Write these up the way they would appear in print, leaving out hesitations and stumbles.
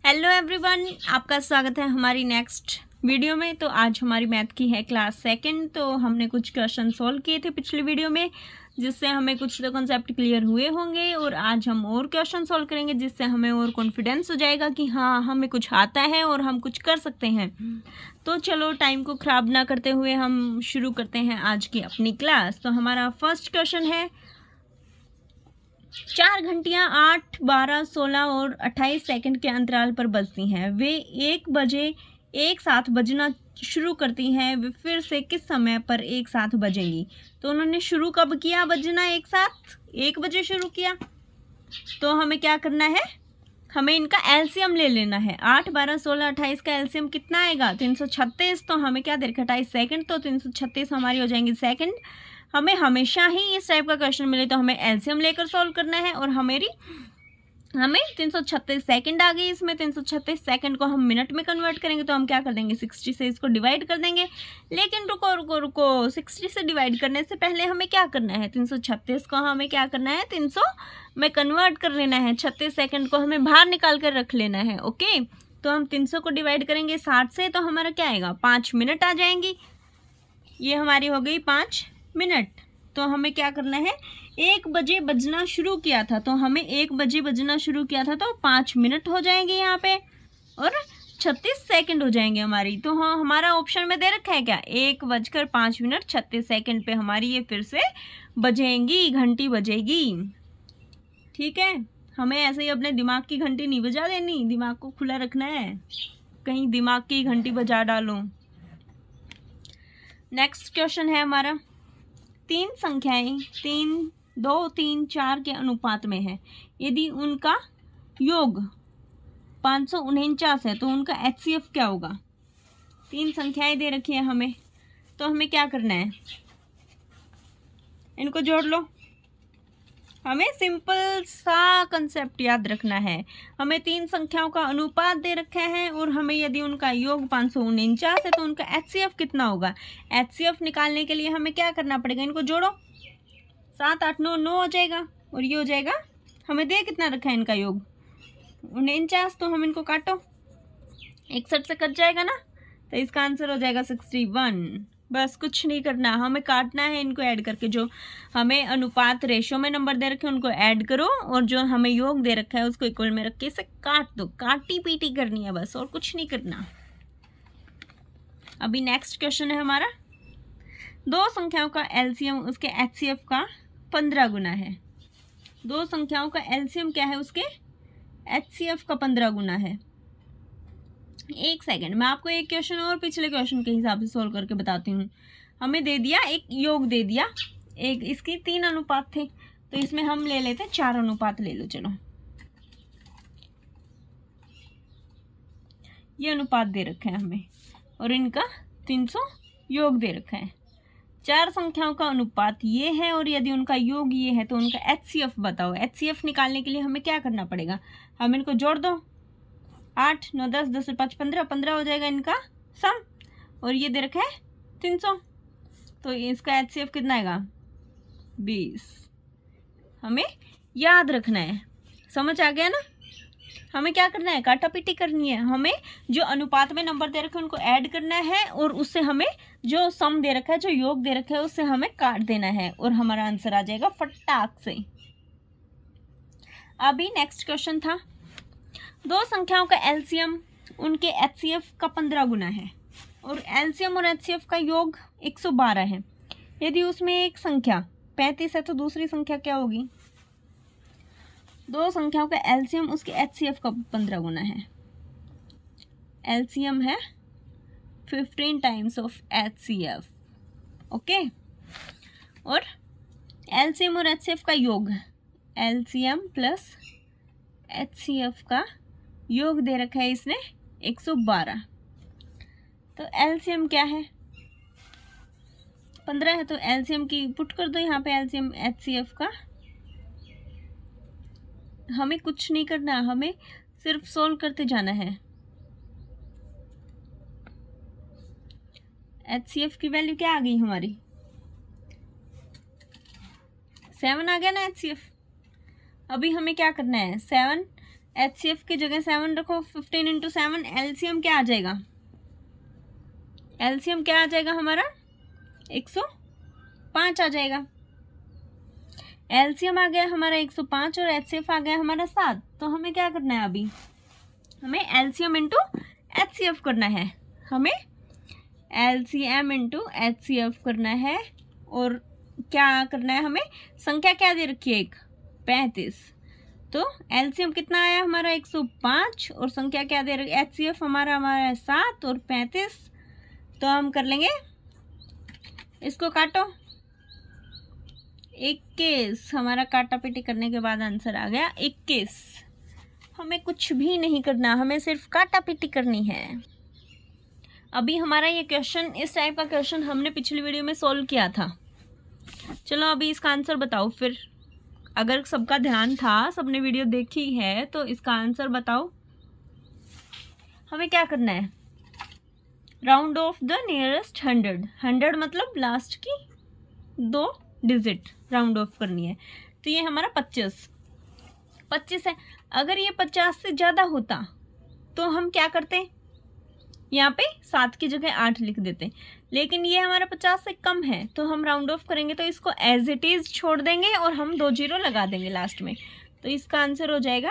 Hello everyone, आपका स्वागत है हमारी नेक्स्ट वीडियो में। तो आज हमारी मैथ की है क्लास सेकंड। तो हमने कुछ क्वेश्चन सॉल्व किए थे पिछले वीडियो में, जिससे हमें कुछ तो कॉन्सेप्ट क्लियर हुए होंगे। और आज हम और क्वेश्चन सॉल्व करेंगे, जिससे हमें और कॉन्फिडेंस हो जाएगा कि हाँ, हमें कुछ आता है और हम कुछ कर सकते हैं। तो चलो, टाइम को ख़राब ना करते हुए हम शुरू करते हैं आज की अपनी क्लास। तो हमारा फर्स्ट क्वेश्चन है, 4 घंटियां 8, 12, 16 और 28 सेकंड के अंतराल पर बजती हैं। वे 1 बजे एक साथ बजना शुरू करती हैं। वे फिर से किस समय पर एक साथ बजेंगी? तो उन्होंने शुरू कब किया बजना? एक साथ 1 बजे शुरू किया। तो हमें क्या करना है? हमें इनका एलसीएम ले लेना है। 8, 12, 16, 28 का एलसीएम कितना आएगा? 336। तो हमें क्या दे रखा? 28 सेकंड। तो 336 हमारी हो जाएंगी सेकंड। हमें हमेशा ही इस टाइप का क्वेश्चन मिले तो हमें एलसीएम लेकर सॉल्व करना है। और हमें 336 सेकंड आ गई। इसमें 336 सेकंड को हम मिनट में कन्वर्ट करेंगे तो हम क्या कर देंगे? 60 से इसको डिवाइड कर देंगे। लेकिन रुको 60 से डिवाइड करने से पहले हमें क्या करना है? 336 को हमें क्या करना है? 300 में कन्वर्ट कर लेना है। 36 सेकंड को हमें बाहर निकाल कर रख लेना है। ओके, तो हम 300 को डिवाइड करेंगे 60 से, तो हमारा क्या आएगा? 5 मिनट आ जाएंगी। ये हमारी हो गई 5 मिनट। तो हमें क्या करना है? 1 बजे बजना शुरू किया था, तो हमें 1 बजे बजना शुरू किया था, तो 5 मिनट हो जाएंगे यहाँ पे और 36 सेकंड हो जाएंगे हमारी। तो हाँ, हमारा ऑप्शन में दे रखा है क्या? 1:05 36 सेकंड पे हमारी ये फिर से बजेंगी, घंटी बजेगी। ठीक है, हमें ऐसे ही अपने दिमाग की घंटी नहीं बजा देनी, दिमाग को खुला रखना है, कहीं दिमाग की घंटी बजा डालो। नेक्स्ट क्वेश्चन है हमारा, 3 संख्याएं 3, 2, 3, 4 के अनुपात में है। यदि उनका योग 549 है तो उनका एचसीएफ क्या होगा? 3 संख्याएं दे रखी है हमें, तो हमें क्या करना है? इनको जोड़ लो। हमें सिंपल सा कंसेप्ट याद रखना है। हमें 3 संख्याओं का अनुपात दे रखा है और हमें यदि उनका योग 549 है तो उनका एचसीएफ कितना होगा? एचसीएफ निकालने के लिए हमें क्या करना पड़ेगा? इनको जोड़ो। 7, 8, 9, 9 हो जाएगा और ये हो जाएगा। हमें दे कितना रखा है इनका योग? 49। तो हम इनको काटो, 61 से कट जाएगा ना, तो इसका आंसर हो जाएगा 61। बस कुछ नहीं करना, हमें काटना है इनको ऐड करके। जो हमें अनुपात रेशो में नंबर दे रखे हैं उनको ऐड करो और जो हमें योग दे रखा है उसको इक्वल में रख के इसे काट दो। काटी पीटी करनी है बस, और कुछ नहीं करना। अभी नेक्स्ट क्वेश्चन है हमारा, 2 संख्याओं का एलसीएम उसके एचसीएफ का 15 गुना है। 2 संख्याओं का एलसीएम क्या है? उसके एचसीएफ का 15 गुना है। 1 सेकेंड, मैं आपको एक क्वेश्चन और पिछले क्वेश्चन के हिसाब से सोल्व करके बताती हूँ। हमें दे दिया, एक योग दे दिया, एक इसकी 3 अनुपात थे, तो इसमें हम ले लेते 4 अनुपात ले लो। चलो, ये अनुपात दे रखा है हमें और इनका 300 योग दे रखा है। 4 संख्याओं का अनुपात ये है और यदि उनका योग ये है तो उनका एचसीएफ बताओ। एचसीएफ निकालने के लिए हमें क्या करना पड़ेगा? हम इनको जोड़ दो। 8, 9, 10, 10 से 5, 15, 15 हो जाएगा इनका सम। और ये दे रखा है 300, तो इसका एचसीएफ कितना आएगा? 20। हमें याद रखना है। समझ आ गया ना? हमें क्या करना है? काटा पीटी करनी है। हमें जो अनुपात में नंबर दे रखे हैं उनको ऐड करना है और उससे हमें जो सम दे रखा है, जो योग दे रखा है, उससे हमें काट देना है और हमारा आंसर आ जाएगा फटाक से। अभी नेक्स्ट क्वेश्चन था, 2 संख्याओं का एलसीएम उनके एचसीएफ का 15 गुना है और एलसीएम और एचसीएफ का योग 112 है। यदि उसमें एक संख्या 35 है तो दूसरी संख्या क्या होगी? 2 संख्याओं का एलसीएम उसके एचसीएफ का 15 गुना है। एलसीएम है 15 टाइम्स ऑफ एचसीएफ। ओके, और एलसीएम और एचसीएफ का योग, एलसीएम प्लस एचसीएफ का योग दे रखा है इसने 112। तो एलसीएम क्या है? 15 है, तो एलसीएम की पुट कर दो यहाँ पे। एलसीएम एचसीएफ का हमें कुछ नहीं करना, हमें सिर्फ सोल्व करते जाना है। एचसीएफ की वैल्यू क्या आ गई हमारी? 7 आ गया ना एचसीएफ। अभी हमें क्या करना है? 7 HCF की जगह 7 रखो, 15 इंटू 7, एलसीएम क्या आ जाएगा? एलसीएम क्या आ जाएगा हमारा? 105 आ जाएगा। एलसीएम आ गया हमारा 105 और HCF आ गया हमारा 7। तो हमें क्या करना है अभी? हमें एलसीएम इंटू HCF करना है। हमें एलसीएम इंटू HCF करना है। और क्या करना है हमें? संख्या क्या दे रखी है? एक 35। तो एलसीएम कितना आया हमारा? 105 और संख्या क्या दे रखी? HCF हमारा 7 और 35। तो हम कर लेंगे, इसको काटो, 21। हमारा काटा पीटी करने के बाद आंसर आ गया 21। हमें कुछ भी नहीं करना, हमें सिर्फ काटा पीटी करनी है। अभी हमारा ये क्वेश्चन, इस टाइप का क्वेश्चन हमने पिछली वीडियो में सॉल्व किया था। चलो अभी इसका आंसर बताओ फिर। अगर सबका ध्यान था, सबने वीडियो देखी है, तो इसका आंसर बताओ। हमें क्या करना है? Round of the nearest 100। 100 मतलब लास्ट की 2 डिजिट राउंड ऑफ करनी है। तो ये हमारा 25 है। अगर ये 50 से ज़्यादा होता तो हम क्या करते? यहाँ पे 7 की जगह 8 लिख देते। लेकिन ये हमारा 50 से कम है, तो हम राउंड ऑफ करेंगे तो इसको एज इट इज़ छोड़ देंगे और हम 2 जीरो लगा देंगे लास्ट में। तो इसका आंसर हो जाएगा,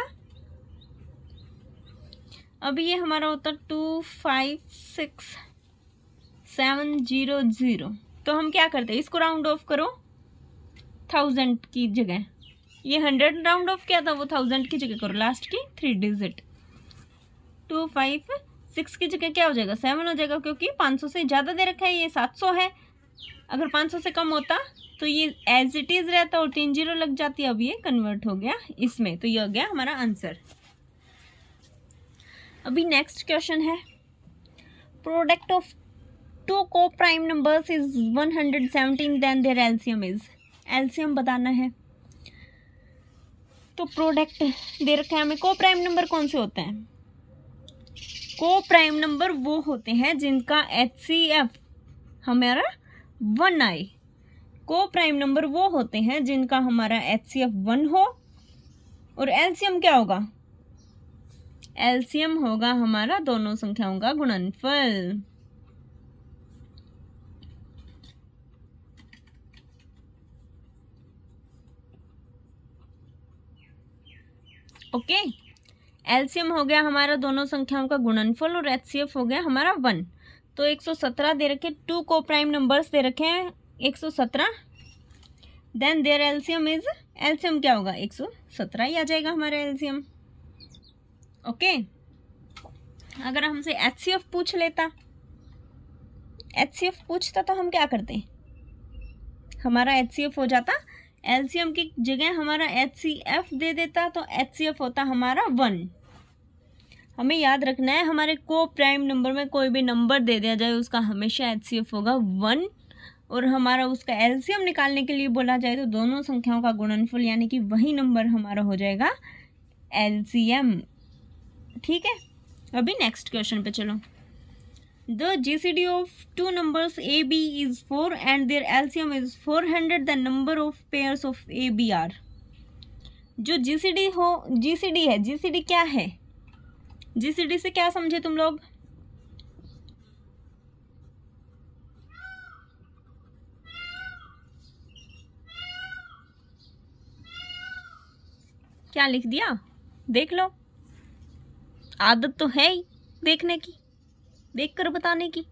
अभी ये हमारा होता 256700। तो हम क्या करते हैं? इसको राउंड ऑफ करो 1000 की जगह। ये 100 राउंड ऑफ किया था, वो 1000 की जगह करो लास्ट की 3 डिजिट। 256 की जगह क्या हो जाएगा? 7 हो जाएगा, क्योंकि 500 से ज़्यादा दे रखा है, ये 700 है। अगर 500 से कम होता तो ये एज इट इज़ रहता और 3 जीरो लग जाती। अब ये कन्वर्ट हो गया इसमें, तो ये हो गया हमारा आंसर। अभी नेक्स्ट क्वेश्चन है, प्रोडक्ट ऑफ 2 को prime numbers is 117, then their LCM is. LCM बताना है। तो प्रोडक्ट दे रखा है हमें। को प्राइम नंबर कौन से होते हैं? को प्राइम नंबर वो होते हैं जिनका HCF हमारा 1 आए। को प्राइम नंबर वो होते हैं जिनका हमारा HCF 1 हो। और एलसीएम क्या होगा? एलसीएम होगा हमारा दोनों संख्याओं का गुणनफल। ओके, एलसीएम हो गया हमारा दोनों संख्याओं का गुणनफल और HCF हो गया हमारा 1। तो 117 दे रखे, 2 को प्राइम नंबर्स दे रखे हैं 117, then their LCM is, LCM क्या होगा? 117 ही आ जाएगा हमारा एलसीएम। ओके, अगर हमसे HCF पूछ लेता, HCF पूछता तो हम क्या करते? हमारा HCF हो जाता, एलसीएम की जगह हमारा HCF दे देता, तो HCF होता हमारा 1। हमें याद रखना है, हमारे को प्राइम नंबर में कोई भी नंबर दे दिया जाए उसका हमेशा HCF होगा 1। और हमारा उसका एलसीएम निकालने के लिए बोला जाए तो दोनों संख्याओं का गुणनफल, यानी कि वही नंबर हमारा हो जाएगा एलसीएम। ठीक है, अभी नेक्स्ट क्वेश्चन पे चलो। The GCD of 2 numbers AB is 4 and their LCM is 400. The number of pairs of AB are। जो GCD हो, GCD है, GCD क्या है? GCD से क्या समझे तुम लोग? क्या लिख दिया? देख लो, आदत तो है ही देखने की, देखकर बताने की।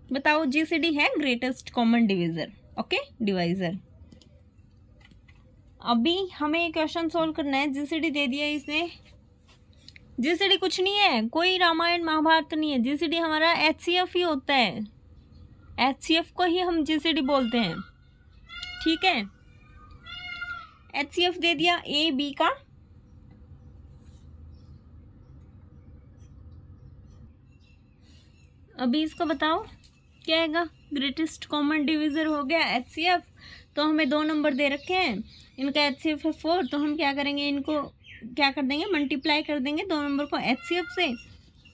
बताओ, GCD है greatest common divisor. Okay, divisor. अभी हमें क्वेश्चन सोल्व करना है। GCD दे दिया इसने। GCD कुछ नहीं है, कोई रामायण महाभारत नहीं है। GCD हमारा HCF ही होता है। HCF को ही हम GCD बोलते हैं। ठीक है, HCF दे दिया AB का। अभी इसको बताओ क्या आएगा? ग्रेटेस्ट कॉमन डिवीजर हो गया HCF। तो हमें 2 नंबर दे रखे हैं, इनका HCF है 4। तो हम क्या करेंगे? इनको क्या कर देंगे? मल्टीप्लाई कर देंगे 2 नंबर को HCF से।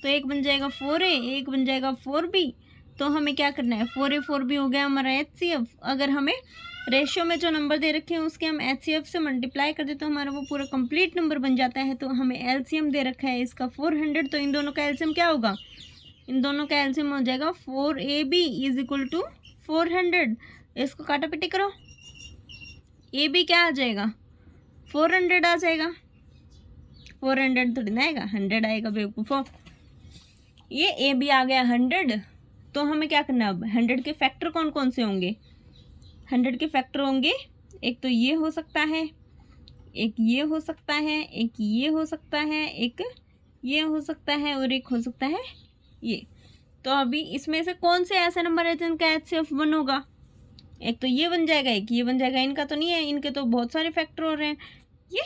तो एक बन जाएगा 4A, एक बन जाएगा 4B। तो हमें क्या करना है? 4A 4B हो गया हमारा HCF। अगर हमें रेशियो में जो नंबर दे रखे हैं उसके हम HCF से मल्टीप्लाई कर देते तो हमारा वो पूरा कंप्लीट नंबर बन जाता है। तो हमें LCM दे रखा है इसका 400, तो इन दोनों का LCM क्या होगा? इन दोनों का LCM हो जाएगा 4AB इज इक्वल टू 400। इसको काटा पिटी करो, AB क्या आ जाएगा? 400 आ जाएगा। 400 थोड़ी ना आएगा, 100 आएगा बेवकूफ़ो। ये AB आ गया 100, तो हमें क्या करना है अब? 100 के फैक्टर कौन कौन से होंगे? 100 के फैक्टर होंगे, एक तो ये हो सकता है, एक ये हो सकता है, एक ये हो सकता है, एक ये हो सकता है और एक हो सकता है ये। तो अभी इसमें से कौन से ऐसे नंबर है जिनका HCF 1 होगा? एक तो ये बन जाएगा, एक ये बन जाएगा। इनका तो नहीं है, इनके तो बहुत सारे फैक्टर हो रहे हैं। ये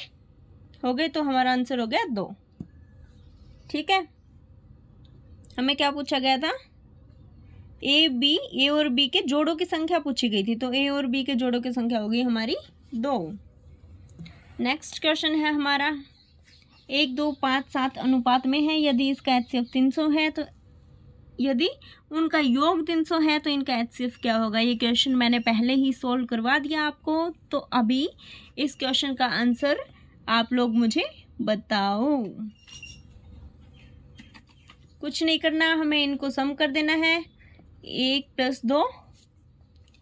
हो गए, तो हमारा आंसर हो गया 2। ठीक है, हमें क्या पूछा गया था? ए और बी के जोड़ों की संख्या पूछी गई थी, तो ए और बी के जोड़ों की संख्या होगी हमारी 2। नेक्स्ट क्वेश्चन है हमारा 1, 2, 5, 7 अनुपात में है। यदि इसका HCF 300 है, तो यदि उनका योग 300 है तो इनका HCF क्या होगा? ये क्वेश्चन मैंने पहले ही सोल्व करवा दिया आपको। तो अभी इस क्वेश्चन का आंसर आप लोग मुझे बताओ। कुछ नहीं करना, हमें इनको सम कर देना है। 1 + 2,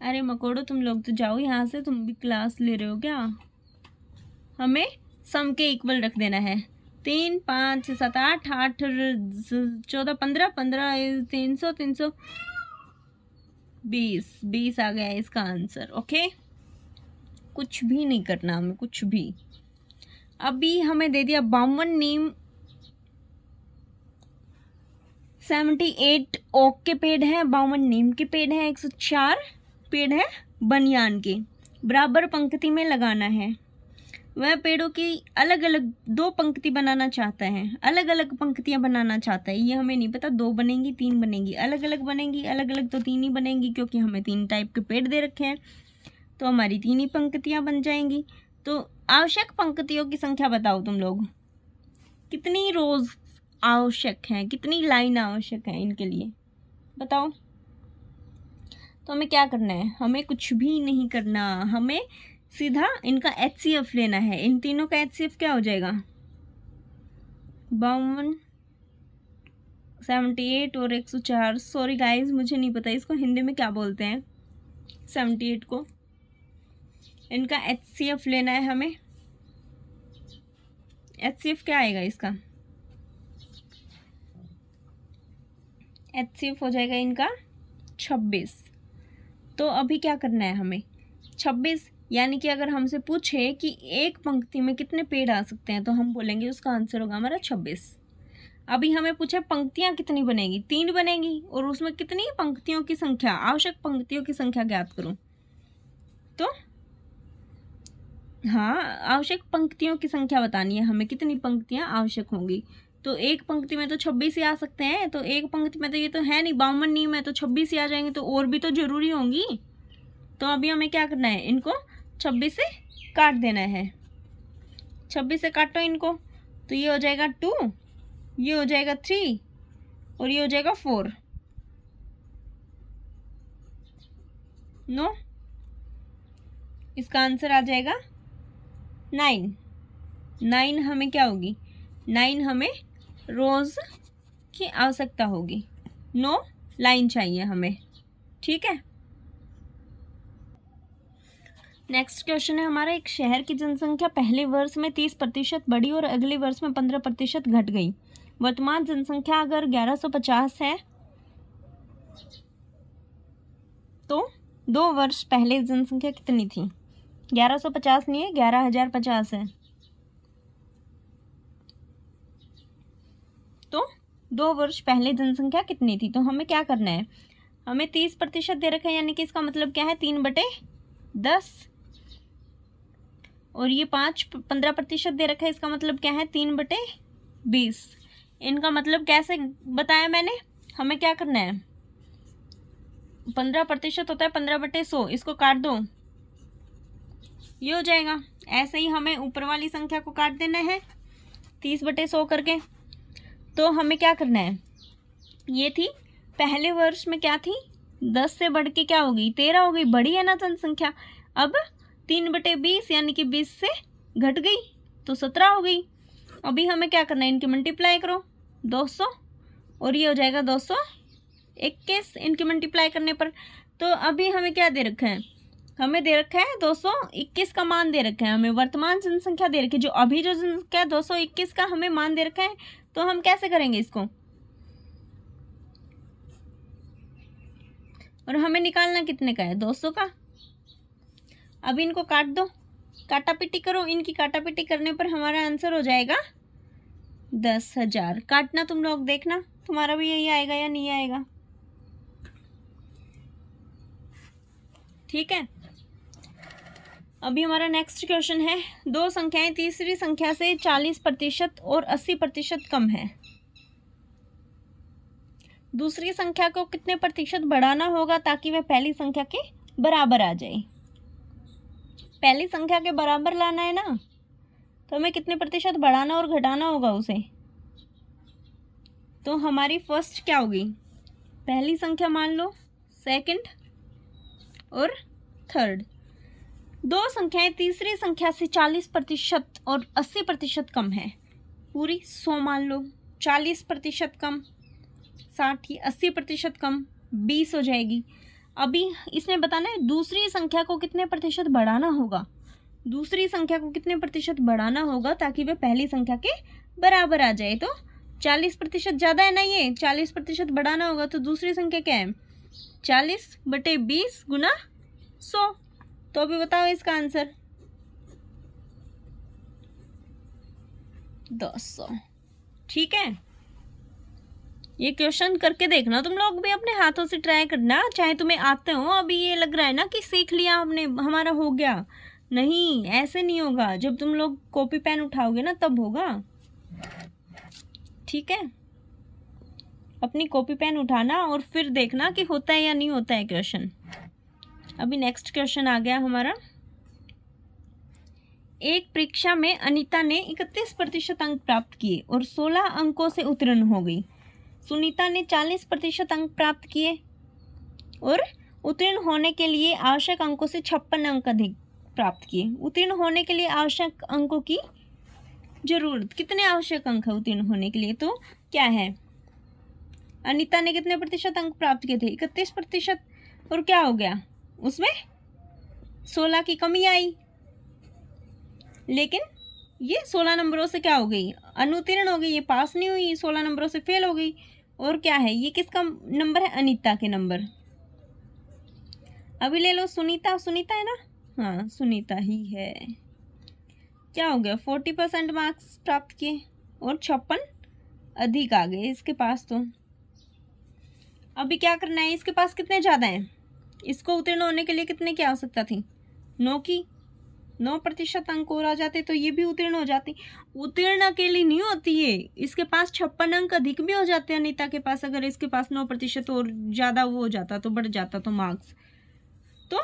अरे मकोड़ो तुम लोग तो जाओ यहाँ से, तुम भी क्लास ले रहे हो क्या? हमें सम के इक्वल रख देना है। 3, 5, 7, 8, 8, 14, 15, 15, 300, 300, 20 आ गया इसका आंसर। ओके, कुछ भी नहीं करना हमें, कुछ भी। अभी हमें दे दिया 52 नीम, 78 ओक के पेड़ है, 52 नीम के पेड़ है, 104 पेड़ है बनियान के, बराबर पंक्ति में लगाना है। वह पेड़ों की अलग अलग 2 पंक्ति बनाना चाहता है, अलग अलग पंक्तियां बनाना चाहता है। ये हमें नहीं पता 2 बनेंगी 3 बनेंगी, अलग अलग बनेंगी, अलग अलग तो 3 ही बनेंगी, क्योंकि हमें 3 टाइप के पेड़ दे रखे हैं, तो हमारी 3 ही पंक्तियां बन जाएंगी। तो आवश्यक पंक्तियों की संख्या बताओ तुम लोग, कितनी रोज आवश्यक है, कितनी लाइन आवश्यक है इनके लिए, बताओ। तो हमें क्या करना है? हमें कुछ भी नहीं करना, हमें सीधा इनका HCF लेना है। इन तीनों का HCF क्या हो जाएगा? 52, 78 और 104। सॉरी गाइस, मुझे नहीं पता इसको हिंदी में क्या बोलते हैं 78 को। इनका HCF लेना है हमें। HCF क्या आएगा इसका? HCF हो जाएगा इनका 26। तो अभी क्या करना है हमें? 26, यानी कि अगर हमसे पूछे कि एक पंक्ति में कितने पेड़ आ सकते हैं, तो हम बोलेंगे उसका आंसर होगा हमारा 26। अभी हमें पूछे पंक्तियां कितनी बनेगी? 3 बनेगी, और उसमें कितनी पंक्तियों की संख्या, आवश्यक पंक्तियों की संख्या ज्ञात करूं। तो हाँ, आवश्यक पंक्तियों की संख्या बतानी है हमें, कितनी पंक्तियां आवश्यक होंगी। तो एक पंक्ति में तो 26 ही आ सकते हैं, तो एक पंक्ति में तो ये तो है नहीं, 52 नीम है तो 26 ही आ जाएंगे, तो और भी तो जरूरी होंगी। तो अभी हमें क्या करना है? इनको 26 से काट देना है। 26 से काटो इनको, तो ये हो जाएगा 2, ये हो जाएगा 3 और ये हो जाएगा 4। नो, इसका आंसर आ जाएगा 9। 9 हमें क्या होगी? 9 हमें रोज की आवश्यकता होगी। 9 लाइन चाहिए हमें, ठीक है। नेक्स्ट क्वेश्चन है हमारा, एक शहर की जनसंख्या पहले वर्ष में 30% बढ़ी और अगले वर्ष में 15% घट गई। वर्तमान जनसंख्या अगर 1150 है, तो 2 वर्ष पहले जनसंख्या कितनी थी? 1150 नहीं है, 11,050 है। तो 2 वर्ष पहले जनसंख्या कितनी थी? तो हमें क्या करना है? हमें 30% दे रखा है, यानी कि इसका मतलब क्या है? 3/10, और ये 15% दे रखा है, इसका मतलब क्या है? 3/20। इनका मतलब कैसे बताया मैंने? हमें क्या करना है? 15% होता है 15/100, इसको काट दो, ये हो जाएगा। ऐसे ही हमें ऊपर वाली संख्या को काट देना है 30/100 करके। तो हमें क्या करना है? ये थी पहले वर्ष में क्या थी? 10 से बढ़ के क्या होगी? 13 हो गई, बड़ी है ना जनसंख्या। अब 3/20 यानी कि 20 से घट गई तो 17 हो गई। अभी हमें क्या करना है, इनके मल्टीप्लाई करो 200 और ये हो जाएगा 221 इनके मल्टीप्लाई करने पर। तो अभी हमें क्या दे रखा है, हमें दे रखा है 221 का मान दे रखा है, हमें वर्तमान जनसंख्या दे रखी है, जो अभी जो जनसंख्या 221 का हमें मान दे रखा है। तो हम कैसे करेंगे इसको, और हमें निकालना कितने का है, 200 का। अब इनको काट दो, काटापीटी करो, इनकी काटापीटी करने पर हमारा आंसर हो जाएगा 10,000। काटना तुम लोग देखना तुम्हारा भी यही आएगा या नहीं आएगा, ठीक है। अभी हमारा नेक्स्ट क्वेश्चन है, दो संख्याएं तीसरी संख्या से 40% और 80% कम है। दूसरी संख्या को कितने प्रतिशत बढ़ाना होगा ताकि वह पहली संख्या के बराबर आ जाए। पहली संख्या के बराबर लाना है ना, तो हमें कितने प्रतिशत बढ़ाना और घटाना होगा उसे। तो हमारी फर्स्ट क्या होगी, पहली संख्या मान लो, सेकंड और थर्ड। दो संख्याएं तीसरी संख्या से 40% और 80% कम है। पूरी 100 मान लो, 40% कम 60, 80% कम 20 हो जाएगी। अभी इसमें बताना है दूसरी संख्या को कितने प्रतिशत बढ़ाना होगा, दूसरी संख्या को कितने प्रतिशत बढ़ाना होगा ताकि वह पहली संख्या के बराबर आ जाए। तो 40% ज़्यादा है ना, ये 40% बढ़ाना होगा, तो दूसरी संख्या क्या है, 40/20 गुना 100। तो अभी बताओ इसका आंसर 200, ठीक है। ये क्वेश्चन करके देखना तुम लोग भी, अपने हाथों से ट्राई करना, चाहे तुम्हें आते हो। अभी ये लग रहा है ना कि सीख लिया हमने, हमारा हो गया, नहीं ऐसे नहीं होगा। जब तुम लोग कॉपी पेन उठाओगे ना तब होगा, ठीक है। अपनी कॉपी पेन उठाना और फिर देखना कि होता है या नहीं होता है क्वेश्चन। अभी नेक्स्ट क्वेश्चन आ गया हमारा, एक परीक्षा में अनीता ने 31% अंक प्राप्त किए और 16 अंकों से उत्तीर्ण हो गई। सुनीता ने 40% अंक प्राप्त किए और उत्तीर्ण होने के लिए आवश्यक अंकों से 56 अंक अधिक प्राप्त किए। उत्तीर्ण होने के लिए आवश्यक अंकों की जरूरत, कितने आवश्यक अंक है उत्तीर्ण होने के लिए, तो क्या है, अनीता ने कितने प्रतिशत अंक प्राप्त किए थे, 31%, और क्या हो गया उसमें 16 की कमी आई, लेकिन ये 16 नंबरों से क्या हो गई, अनुत्तीर्ण हो गई, ये पास नहीं हुई, 16 नंबरों से फेल हो गई। और क्या है, ये किसका नंबर है, अनीता के नंबर। अभी ले लो सुनीता, सुनीता है ना, हाँ सुनीता ही है। क्या हो गया, 40% मार्क्स प्राप्त किए और 56 अधिक आ गए इसके पास। तो अभी क्या करना है, इसके पास कितने ज़्यादा हैं, इसको उत्तीर्ण होने के लिए कितने की आवश्यकता थी, 9 की, 9% अंक और आ जाते तो ये भी उत्तीर्ण हो जाती। उत्तीर्ण अकेली नहीं होती है, इसके पास 56 अंक अधिक भी हो जाते हैं अनीता के पास। अगर इसके पास 9% और ज़्यादा वो हो जाता तो बढ़ जाता तो मार्क्स। तो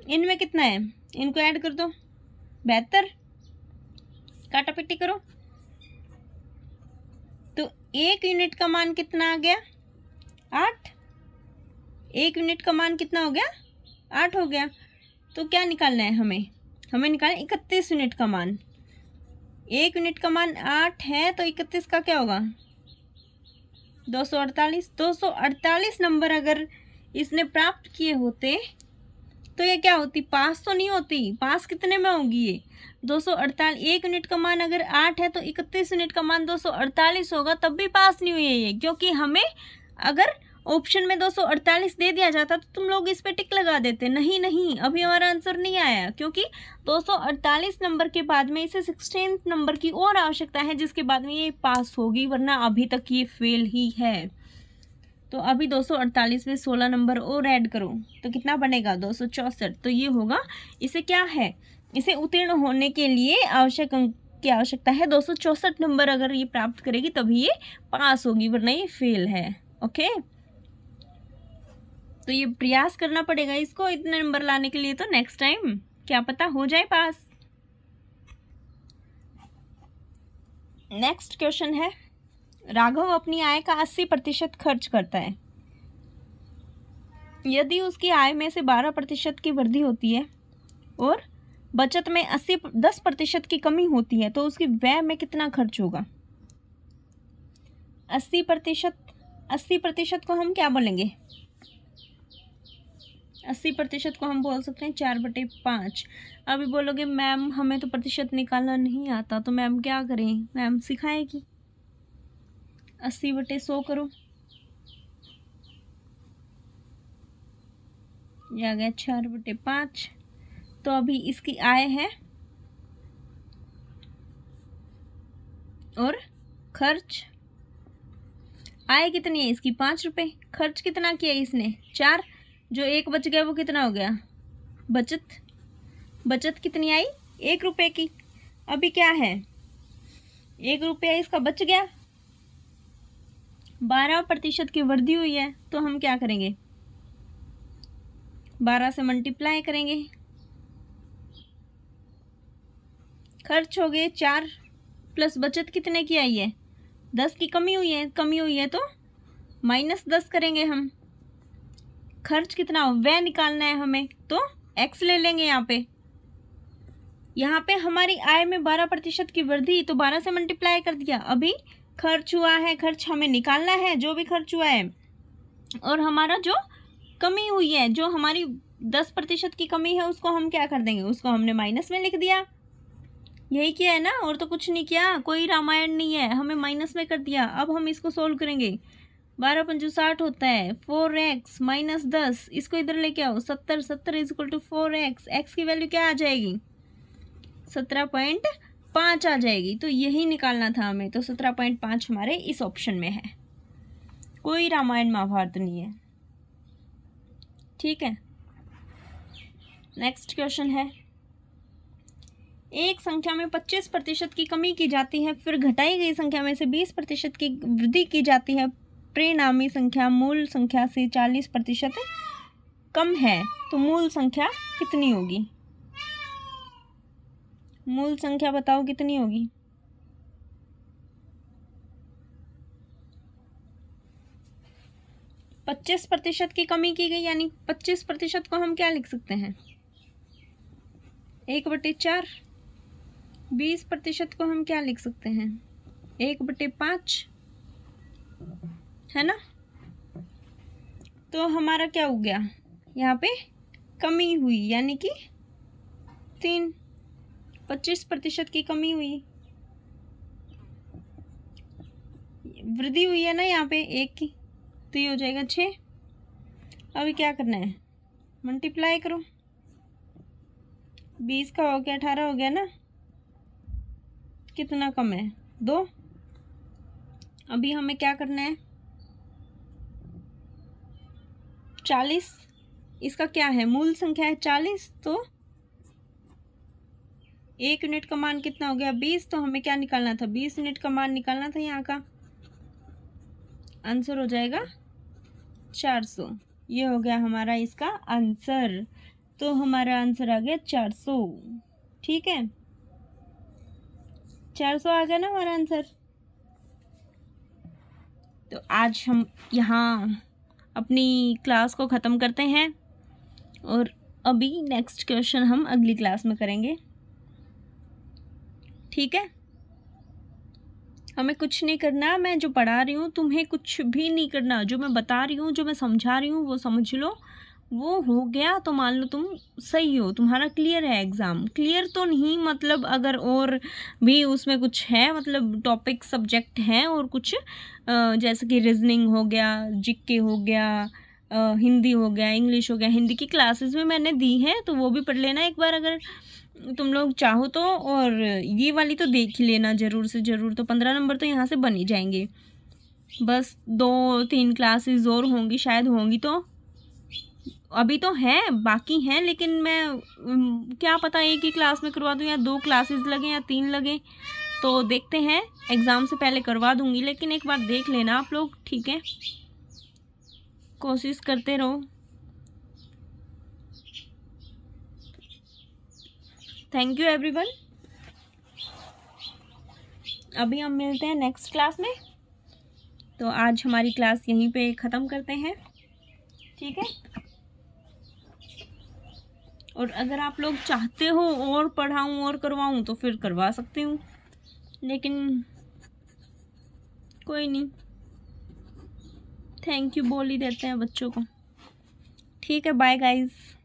इनमें कितना है, इनको ऐड कर दो, 72, काटापीटी करो। तो 1 यूनिट का मान कितना आ गया, 8। 1 यूनिट का मान कितना हो गया, 8 हो गया। तो क्या निकालना है हमें, हमें निकालना 31 यूनिट का मान। 1 यूनिट का मान 8 है तो 31 का क्या होगा, 248। 248 नंबर अगर इसने प्राप्त किए होते तो ये क्या होती, पास तो नहीं होती। पास कितने में होगी ये, 248। 1 यूनिट का मान अगर 8 है तो 31 यूनिट का मान 248 होगा, तब भी पास नहीं हुई है ये, क्योंकि हमें अगर ऑप्शन में 248 दे दिया जाता तो तुम लोग इस पे टिक लगा देते। नहीं नहीं, अभी हमारा आंसर नहीं आया, क्योंकि 248 नंबर के बाद में इसे 16 नंबर की और आवश्यकता है, जिसके बाद में ये पास होगी, वरना अभी तक ये फेल ही है। तो अभी 248 में 16 नंबर और ऐड करो तो कितना बनेगा, 264। तो ये होगा, इसे क्या है, इसे उत्तीर्ण होने के लिए आवश्यक अंक की आवश्यकता है 264 नंबर। अगर ये प्राप्त करेगी तभी ये पास होगी, वरना ये फेल है। ओके, तो ये प्रयास करना पड़ेगा इसको इतने नंबर लाने के लिए। तो नेक्स्ट टाइम क्या पता हो जाए पास। नेक्स्ट क्वेश्चन है, राघव अपनी आय का 80% खर्च करता है। यदि उसकी आय में से 12% की वृद्धि होती है और बचत में 10% की कमी होती है तो उसकी व्यय में कितना खर्च होगा? 80% को हम क्या बोलेंगे? 80% को हम बोल सकते हैं 4/5। अभी बोलोगे मैम हमें तो प्रतिशत निकालना नहीं आता, तो मैम क्या करें? मैम सिखाएगी। 80/100 करो, ये आ गया 4/5। तो अभी इसकी आय है और खर्च। आय कितनी है इसकी? 5 रुपये। खर्च कितना किया इसने? 4। जो 1 बच गया वो कितना हो गया? बचत कितनी आई? 1 रुपये की। अभी क्या है? 1 रुपया इसका बच गया। 12% की वृद्धि हुई है तो हम क्या करेंगे? 12 से मल्टीप्लाई करेंगे। खर्च हो गए 4 प्लस बचत कितने की आई है? 10 की कमी हुई है तो -10 करेंगे हम। खर्च कितना? व्यय निकालना है हमें तो x ले लेंगे। यहाँ पे हमारी आय में 12% की वृद्धि, तो 12 से मल्टीप्लाई कर दिया। अभी खर्च हुआ है, खर्च हमें निकालना है, जो भी खर्च हुआ है। और हमारा जो कमी हुई है, जो हमारी 10% की कमी है, उसको हम क्या कर देंगे? उसको हमने माइनस में लिख दिया। यही किया है ना, और तो कुछ नहीं किया, कोई रामायण नहीं है, हमें माइनस में कर दिया। अब हम इसको सोल्व करेंगे। 12 पंचू 60 होता है। 4x - 10, इसको इधर लेके आओ। 70 = 4x। x की वैल्यू क्या आ जाएगी? 17.5 आ जाएगी। तो यही निकालना था हमें, तो 17.5 हमारे इस ऑप्शन में है। कोई रामायण महाभारत नहीं है। ठीक है, नेक्स्ट क्वेश्चन है। एक संख्या में 25% की कमी की जाती है, फिर घटाई गई संख्या में से 20% की वृद्धि की जाती है। परिणामी संख्या मूल संख्या से 40% कम है, तो मूल संख्या कितनी होगी? मूल संख्या बताओ कितनी होगी? %25 की कमी की गई, यानी 25% को हम क्या लिख सकते हैं? 1/4। 20% को हम क्या लिख सकते हैं? 1/5, है ना? तो हमारा क्या हो गया? यहाँ पे कमी हुई, यानी कि 3। 25% की कमी हुई, वृद्धि हुई है ना यहाँ पे 1 की, तो ये हो जाएगा 6। अभी क्या करना है? मल्टीप्लाई करो। 20 का हो गया 18 हो गया ना? कितना कम है? 2। अभी हमें क्या करना है? 40। इसका क्या है? मूल संख्या है 40, तो 1 यूनिट का मान कितना हो गया? 20। तो हमें क्या निकालना था? 20 यूनिट का मान निकालना था। यहाँ का आंसर हो जाएगा 400। ये हो गया हमारा इसका आंसर। तो हमारा आंसर आ गया 400। ठीक है, 400 आ गया ना हमारा आंसर। तो आज हम यहाँ अपनी क्लास को ख़त्म करते हैं, और अभी नेक्स्ट क्वेश्चन हम अगली क्लास में करेंगे। ठीक है, हमें कुछ नहीं करना। मैं जो पढ़ा रही हूँ तुम्हें कुछ भी नहीं करना। जो मैं बता रही हूँ, जो मैं समझा रही हूँ, वो समझ लो। वो हो गया तो मान लो तुम सही हो, तुम्हारा क्लियर है एग्ज़ाम। क्लियर तो नहीं, मतलब अगर और भी उसमें कुछ है, मतलब टॉपिक सब्जेक्ट हैं और कुछ जैसे कि रीजनिंग हो गया, जीके हो गया, हिंदी हो गया, इंग्लिश हो गया। हिंदी की क्लासेस में मैंने दी है, तो वो भी पढ़ लेना एक बार अगर तुम लोग चाहो तो। और ये वाली तो देख ही लेना ज़रूर से ज़रूर। तो 15 नंबर तो यहाँ से बन ही जाएंगे। बस 2-3 क्लासेस और होंगी, शायद होंगी, तो अभी तो हैं, बाकी हैं, लेकिन मैं क्या पता एक ही क्लास में करवा दूँ या 2 क्लासेस लगे या 3 लगे, तो देखते हैं। एग्ज़ाम से पहले करवा दूँगी, लेकिन एक बार देख लेना आप लोग। ठीक है, कोशिश करते रहो। Thank you everyone. अभी हम मिलते हैं नेक्स्ट क्लास में। तो आज हमारी क्लास यहीं पे ख़त्म करते हैं। ठीक है, और अगर आप लोग चाहते हो और पढ़ाऊँ और करवाऊँ तो फिर करवा सकती हूँ, लेकिन कोई नहीं, थैंक यू बोल ही देते हैं बच्चों को। ठीक है, बाय गाइज़।